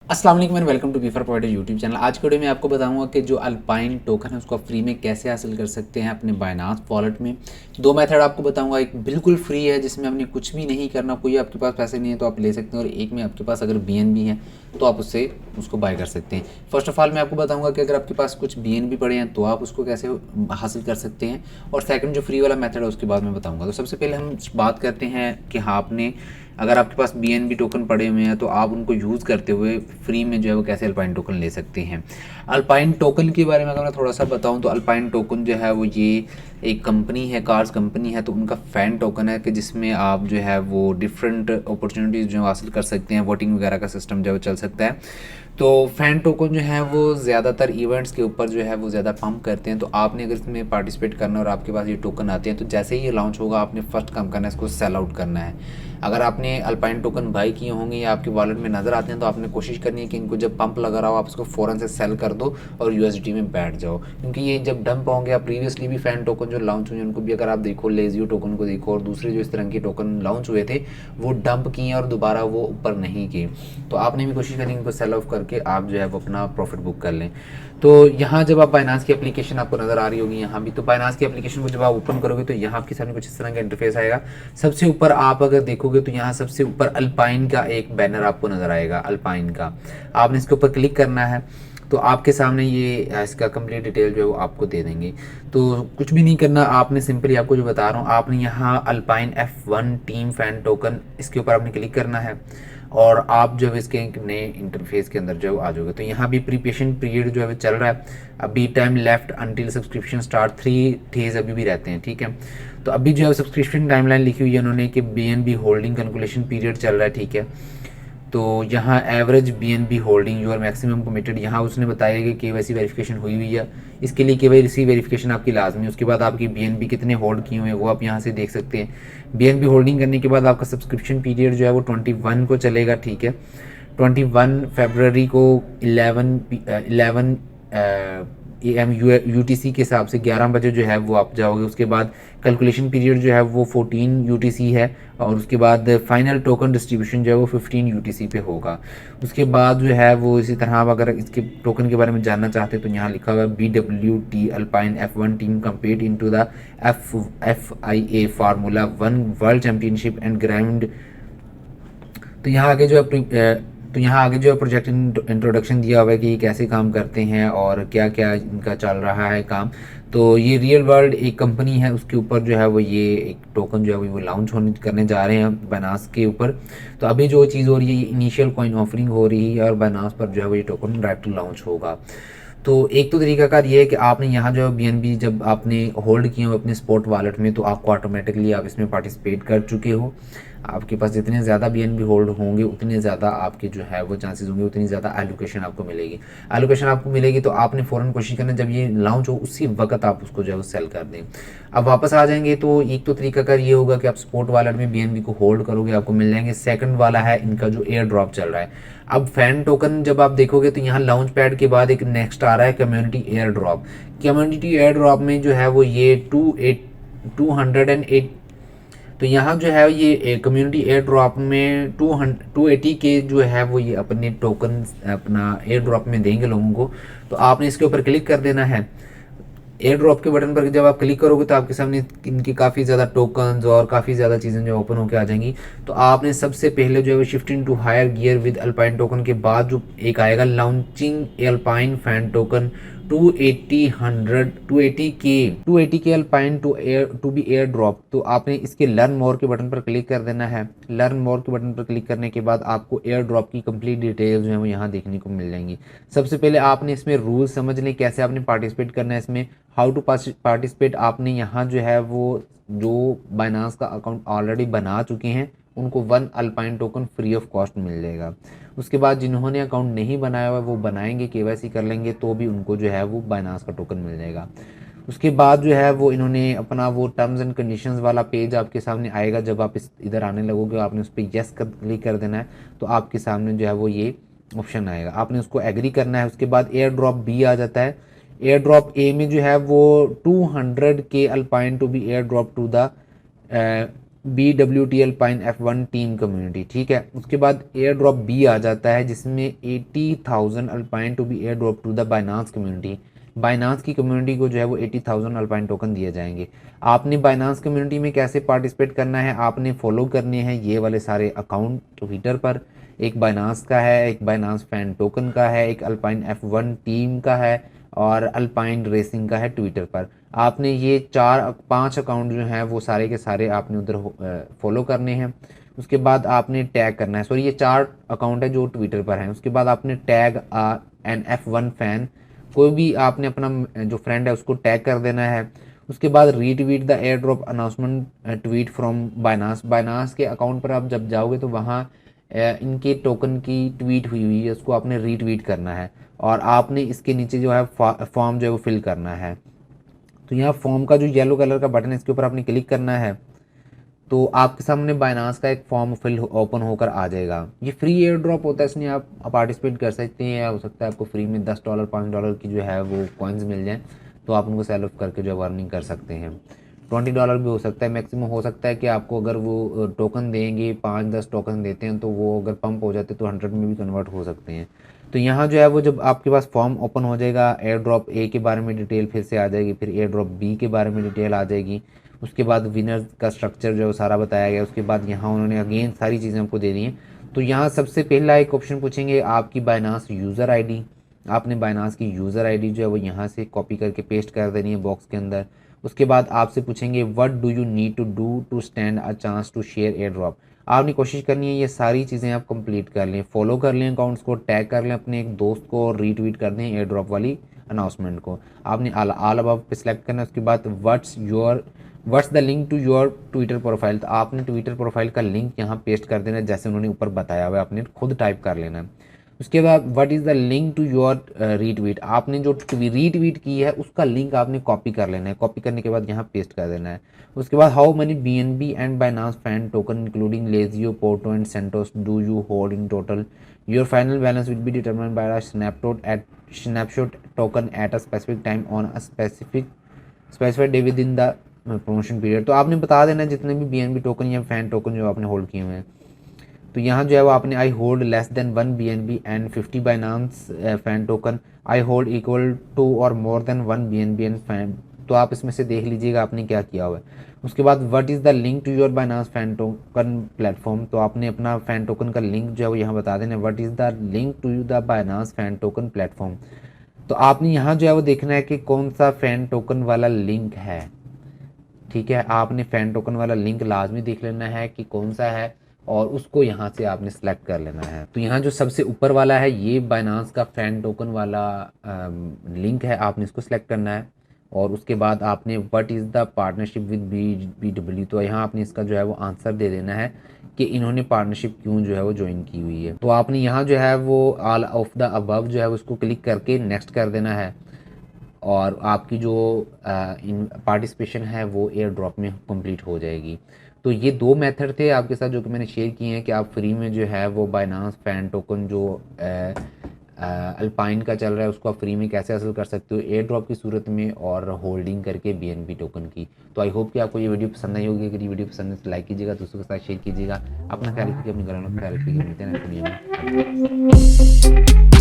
अस्सलाम वालेकुम and welcome to Beefer Point YouTube channel. आज के वीडियो में आपको बताऊंगा कि जो अल्पाइन टोकन है उसको आप फ्री में कैसे हासिल कर सकते हैं अपने बाइनांस वॉलेट में। दो मेथड आपको बताऊंगा, एक बिल्कुल फ्री है जिसमें आपने कुछ भी नहीं करना, कोई आपके पास पैसे नहीं है तो आप ले सकते हैं, और एक में आपके पास अगर बीएनबी है तो आप उसको बाय कर सकते हैं। फर्स्ट ऑफ ऑल मैं आपको बताऊंगा कि अगर आपके पास कुछ बीएनबी पड़े हैं तो आप उसको कैसे हासिल कर सकते हैं, और सेकंड जो फ्री वाला मेथड है उसके बाद मैं बताऊंगा। तो सबसे पहले हम बात करते हैं कि हाँ, आपने अगर आपके पास बीएनबी टोकन पड़े हुए हैं तो आप उनको यूज़ करते हुए फ्री में जो है वो कैसे अल्पाइन टोकन ले सकते हैं। अल्पाइन टोकन के बारे में अगर मैं थोड़ा सा बताऊं तो अल्पाइन टोकन जो है वो ये एक कंपनी है, कार्स कंपनी है, तो उनका फ़ैन टोकन है कि जिसमें आप जो है वो डिफरेंट अपॉर्चुनिटीज़ जो हासिल कर सकते हैं, वोटिंग वगैरह का सिस्टम जो है वो चल सकता है। तो फ़ैन टोकन जो है वो ज़्यादातर इवेंट्स के ऊपर जो है वो ज़्यादा पंप करते हैं। तो आपने अगर इसमें पार्टिसिपेट करना और आपके पास ये टोकन आते हैं तो जैसे ही ये लॉन्च होगा आपने फर्स्ट काम करना है, इसको सेल आउट करना है। अगर आपने अल्पाइन टोकन बाई किए होंगे या आपके वॉलेट में नज़र आते हैं तो आपने कोशिश करनी है कि इनको जब पंप लगा रहा हो आप इसको फ़ौरन से सेल कर दो और यूएसडी में बैठ जाओ, क्योंकि ये जब डंप होंगे, आप प्रीवियसली भी फ़ैन टोकन जो लॉन्च हुए उनको भी अगर आप देखो, लेजियो टोकन को देखो और दूसरे जो इस तरह के टोकन लॉन्च हुए थे वो डंप किए और दोबारा वो ऊपर नहीं किए। तो आपने भी कोशिश करें इनको सेल ऑफ करके आप जो है वो अपना प्रॉफिट बुक कर लें। तो यहाँ जब आप बाइनांस की एप्लीकेशन आपको नज़र आ रही होगी यहाँ भी, तो बाइनांस की एप्लीकेशन को जब आप ओपन करोगे तो यहाँ आपके सामने कुछ इस तरह का इंटरफेस आएगा। सबसे ऊपर आप अगर देखोगे तो यहाँ सबसे ऊपर अल्पाइन का एक बैनर आपको नज़र आएगा, अल्पाइन का। आपने इसके ऊपर क्लिक करना है तो आपके सामने ये इसका कंप्लीट डिटेल जो है वो आपको दे देंगे। तो कुछ भी नहीं करना, आपने सिंपली, आपको जो बता रहा हूँ, आपने यहाँ alpine F1 team fan token इसके ऊपर आपने क्लिक करना है और आप जब इसके एक नए इंटरफेस के अंदर जो आ जाओगे तो यहाँ भी प्रीपेशन पीरियड जो है वो चल रहा है। अभी time left until subscription start 3 days अभी भी रहते हैं, ठीक है। तो अभी जो है सब्सक्रिप्शन टाइमलाइन लिखी हुई है उन्होंने कि बीएनबी होल्डिंग कैलकुलेशन पीरियड चल रहा है, ठीक है। तो यहाँ average BNB holding your maximum committed, यहाँ उसने बताया कि केवाईसी वेरिफिकेशन हुई हुई है, इसके लिए केवाईसी वेरिफिकेशन आपकी लाजमी है। उसके बाद आपकी बीएनबी कितने होल्ड किए हुए हैं वो आप यहाँ से देख सकते हैं। बीएनबी होल्डिंग करने के बाद आपका सब्सक्रिप्शन पीरियड जो है वो 21 को चलेगा, ठीक है। 21 फरवरी को 11 AM UTC के हिसाब से 11 बजे जो है वो आप जाओगे। उसके बाद कैलकुलेशन पीरियड जो है वो 14 UTC है, और उसके बाद फाइनल टोकन डिस्ट्रीब्यूशन जो है वो 15 UTC पे होगा। उसके बाद जो है वो इसी तरह आप अगर इसके टोकन के बारे में जानना चाहते हैं तो यहाँ लिखा हुआ BWT Alpine F1 team compete into the FIA formula 1 world championship and ground. तो यहाँ आगे जो है तो यहाँ आगे जो है प्रोजेक्ट इंट्रोडक्शन दिया हुआ है कि ये कैसे काम करते हैं और क्या क्या इनका चल रहा है काम। तो ये रियल वर्ल्ड एक कंपनी है, उसके ऊपर जो है वो ये एक टोकन जो है वो लॉन्च होने करने जा रहे हैं बाइनांस के ऊपर। तो अभी जो चीज़ हो रही है, इनिशियल कॉइन ऑफरिंग हो रही है और बाइनांस पर जो है वो ये टोकन डायरेक्ट लॉन्च होगा। तो एक तो तरीकाकार ये है कि आपने यहाँ जो बीएनबी जब आपने होल्ड किए हो अपने स्पॉट वॉलेट में तो आपको ऑटोमेटिकली आप इसमें पार्टिसिपेट कर चुके हो। आपके पास जितने ज़्यादा बीएनबी होल्ड होंगे उतने ज़्यादा आपके जो है वो चांसेस होंगे, उतनी ज़्यादा एलोकेशन आपको मिलेगी। एलोकेशन आपको मिलेगी तो आपने फ़ौरन कोशिश करना जब ये लॉन्च हो उसी वक्त आप उसको जो है वो सेल कर दें। अब वापस आ जाएंगे तो एक तो तरीकाकार ये होगा कि आप स्पॉट वॉलेट में बीएनबी को होल्ड करोगे, आपको मिल जाएंगे। सेकंड वाला है इनका जो एयर ड्रॉप चल रहा है। अब फैन टोकन जब आप देखोगे तो यहाँ लॉन्च पैड के बाद एक नेक्स्ट आ रहा है community air drop. Community air drop में जो है वो ये 208, तो यहाँ जो है ये कम्युनिटी एयर ड्रॉप में 280 के जो है वो ये अपने टोकन अपना एयर ड्रॉप में देंगे लोगों को। तो आपने इसके ऊपर क्लिक कर देना है। एयर ड्रॉप के बटन पर जब आप क्लिक करोगे तो आपके सामने इनकी काफ़ी ज़्यादा टोकन्स और काफ़ी ज़्यादा चीज़ें जो ओपन होकर आ जाएंगी। तो आपने सबसे पहले जो है वो shifting to higher gear with Alpine token के बाद जो एक आएगा लॉन्चिंग अल्पाइन फैन टोकन 280 के Alpine to be airdrop. तो आपने इसके लर्न मोर के बटन पर क्लिक कर देना है। लर्न मोर के बटन पर क्लिक करने के बाद आपको एयर ड्रॉप की कंप्लीट डिटेल्स जो है वो यहाँ देखने को मिल जाएंगी। सबसे पहले आपने इसमें रूल समझ लें, कैसे आपने पार्टिसिपेट करना है इसमें, हाउ टू पार्टिसिपेट। आपने यहाँ जो है वो जो बाइनांस का अकाउंट ऑलरेडी बना चुके हैं उनको 1 Alpine token free of cost मिल जाएगा। उसके बाद जिन्होंने अकाउंट नहीं बनाया हुआ वो बनाएंगे, केवाईसी कर लेंगे तो भी उनको जो है वो बाइनांस का टोकन मिल जाएगा। उसके बाद जो है वो इन्होंने अपना वो टर्म्स एंड कंडीशंस वाला पेज आपके सामने आएगा। जब आप इस इधर आने लगोगे आपने उस पर यस क्लिक कर देना है तो आपके सामने जो है वो ये ऑप्शन आएगा, आपने उसको एग्री करना है। उसके बाद एयर ड्रॉप बी आ जाता है। एयर ड्रॉप ए में जो है वो 200 के Alpine to be airdrop to the BWT Alpine F1 team community, ठीक है। उसके बाद एयर ड्रॉप बी आ जाता है जिसमें 80,000 Alpine to be airdrop to the Binance community. Binance की कम्युनिटी को जो है वो 80,000 अल्पाइन टोकन दिए जाएंगे। आपने बाइनांस कम्युनिटी में कैसे पार्टिसिपेट करना है, आपने फॉलो करने हैं ये वाले सारे अकाउंट ट्विटर पर। एक बाइनांस का है, एक बाइनांस फैन टोकन का है, एक अल्पाइन F1 टीम का है और अल्पाइन रेसिंग का है ट्विटर पर। आपने ये 4-5 अकाउंट जो हैं वो सारे के सारे आपने उधर फॉलो करने हैं। उसके बाद आपने टैग करना है, सॉरी ये 4 अकाउंट है जो ट्विटर पर हैं। उसके बाद आपने टैग एन F1 फैन, कोई भी आपने अपना जो फ्रेंड है उसको टैग कर देना है। उसके बाद retweet the air drop announcement tweet from Binance. Binance के अकाउंट पर आप जब जाओगे तो वहाँ इनके टोकन की ट्वीट हुई हुई है, उसको आपने रीट्वीट करना है और आपने इसके नीचे जो है फॉर्म जो है वो फिल करना है। तो यहाँ फॉर्म का जो येलो कलर का बटन है इसके ऊपर आपने क्लिक करना है तो आपके सामने बाइनांस का एक फॉर्म फिल ओपन होकर आ जाएगा। ये फ्री एयर ड्रॉप होता है, इसमें आप पार्टिसिपेट कर सकते हैं। या हो सकता है आपको फ्री में $10 $5 की जो है वो कॉइन्स मिल जाएँ तो आप उनको सेल ऑफ करके जो है अर्निंग कर सकते हैं। $20 भी हो सकता है, मैक्सिमम हो सकता है कि आपको अगर वो टोकन देंगे 5-10 टोकन देते हैं तो वो अगर पंप हो जाते तो 100 में भी कन्वर्ट हो सकते हैं। तो यहाँ जो है वो जब आपके पास फॉर्म ओपन हो जाएगा, एयर ड्रॉप ए के बारे में डिटेल फिर से आ जाएगी, फिर एयर ड्रॉप बी के बारे में डिटेल आ जाएगी। उसके बाद विनर का स्ट्रक्चर जो है सारा बताया गया। उसके बाद यहाँ उन्होंने अगेन सारी चीज़ें हमको दे दी हैं। तो यहाँ सबसे पहला एक ऑप्शन पूछेंगे आपकी बाइनांस यूज़र आईडी। आपने बाइनांस की यूज़र आईडी जो है वो यहाँ से कॉपी करके पेस्ट कर देनी है बॉक्स के अंदर। उसके बाद आपसे पूछेंगे what do you need to do to stand a chance to share airdrop. आपने कोशिश करनी है ये सारी चीज़ें आप कंप्लीट कर लें, फॉलो कर लें अकाउंट्स को, टैग कर लें अपने एक दोस्त को और रीट्वीट कर दें एयर ड्रॉप वाली अनाउंसमेंट को। आपने ऑल अबाउट पे सिलेक्ट करना है। उसके बाद what's the link to your Twitter profile. तो आपने ट्विटर प्रोफाइल का लिंक यहाँ पेस्ट कर देना है जैसे उन्होंने ऊपर बताया हुआ है, आपने खुद टाइप कर लेना है। उसके बाद what is the link to your retweet. आपने जो रीट्वीट की है उसका लिंक आपने कॉपी कर लेना है, कॉपी करने के बाद यहाँ पेस्ट कर देना है। उसके बाद how many BNB and Binance fan token including Lazio, Porto and Santos do you hold in total. Your final balance will be determined by a snapshot token at a specific time on a specified day within the promotion period. तो आपने बता देना जितने भी BNB token या fan token जो आपने hold किए हुए हैं। तो यहाँ जो है वो आपने I hold less than 1 BNB and 50 Binance fan token, I hold equal to और more than 1 BNB and fan. तो आप इसमें से देख लीजिएगा आपने क्या किया हुआ है। उसके बाद what is the link to your Binance fan token platform. तो आपने अपना फैन टोकन का लिंक जो है वो यहाँ बता देना है, what is the link to the Binance fan token platform. तो आपने यहाँ जो है वो देखना है कि कौन सा फैन टोकन वाला लिंक है, ठीक है। आपने फैन टोकन वाला लिंक लाजमी देख लेना है कि कौन सा है और उसको यहाँ से आपने सेलेक्ट कर लेना है। तो यहाँ जो सबसे ऊपर वाला है ये बाइनांस का फैन टोकन वाला लिंक है, आपने इसको सेलेक्ट करना है। और उसके बाद आपने what is the partnership with BW। तो यहाँ आपने इसका जो है वो आंसर दे देना है कि इन्होंने पार्टनरशिप क्यों जो है वो ज्वाइन की हुई है। तो आपने यहाँ जो है वो ऑल ऑफ द अबव जो है उसको क्लिक करके नेक्स्ट कर देना है और आपकी जो इन पार्टिसिपेशन है वो एयर ड्रॉप में कंप्लीट हो जाएगी। तो ये 2 मेथड थे आपके साथ जो कि मैंने शेयर किए हैं कि आप फ्री में जो है वो बाइनांस फैन टोकन जो अल्पाइन का चल रहा है उसको आप फ्री में कैसे हासिल कर सकते हो एयर ड्रॉप की सूरत में और होल्डिंग करके BNB टोकन की। तो आई होप कि आपको ये वीडियो पसंद आई होगी। अगर ये वीडियो पसंद है तो लाइक कीजिएगा, दोस्तों के साथ शेयर कीजिएगा। अपना ख्याल रखिए, अपने घरों का ख्याल रखिए। मिलते हैं नेक्स्ट वीडियो में।